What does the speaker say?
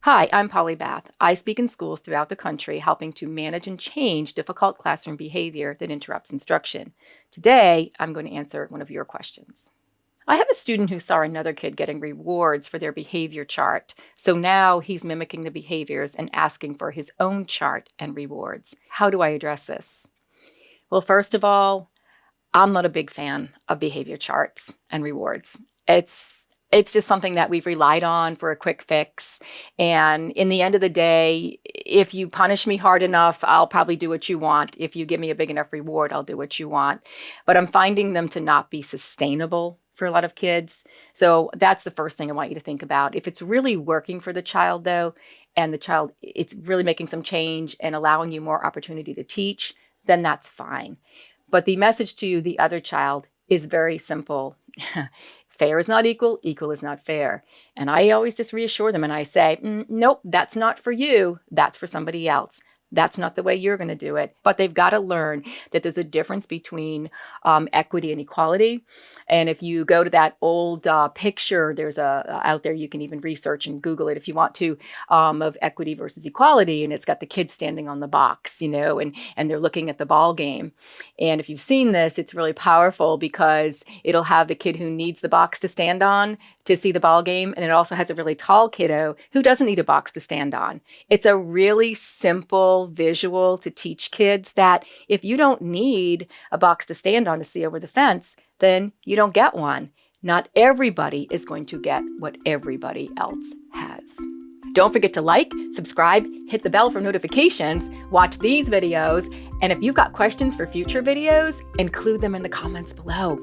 Hi, I'm Polly Bath. I speak in schools throughout the country, helping to manage and change difficult classroom behavior that interrupts instruction. Today, I'm going to answer one of your questions. I have a student who saw another kid getting rewards for their behavior chart, so now he's mimicking the behaviors and asking for his own chart and rewards. How do I address this? Well, first of all, I'm not a big fan of behavior charts and rewards. It's just something that we've relied on for a quick fix. And in the end of the day, if you punish me hard enough, I'll probably do what you want. If you give me a big enough reward, I'll do what you want. But I'm finding them to not be sustainable for a lot of kids. So that's the first thing I want you to think about. If it's really working for the child, though, and the child, it's really making some change and allowing you more opportunity to teach, then that's fine. But the message to the other child is very simple. Fair is not equal, equal is not fair. And I always just reassure them and I say, nope, that's not for you. That's for somebody else. That's not the way you're going to do it. But they've got to learn that there's a difference between equity and equality. And if you go to that old picture, there's out there, you can even research and Google it if you want to, of equity versus equality. And it's got the kids standing on the box, and they're looking at the ball game. And if you've seen this, it's really powerful because it'll have the kid who needs the box to stand on to see the ball game. And it also has a really tall kiddo who doesn't need a box to stand on. It's a really simple visual to teach kids that if you don't need a box to stand on to see over the fence, then you don't get one. Not everybody is going to get what everybody else has. Don't forget to like, subscribe, hit the bell for notifications, watch these videos, and if you've got questions for future videos, include them in the comments below.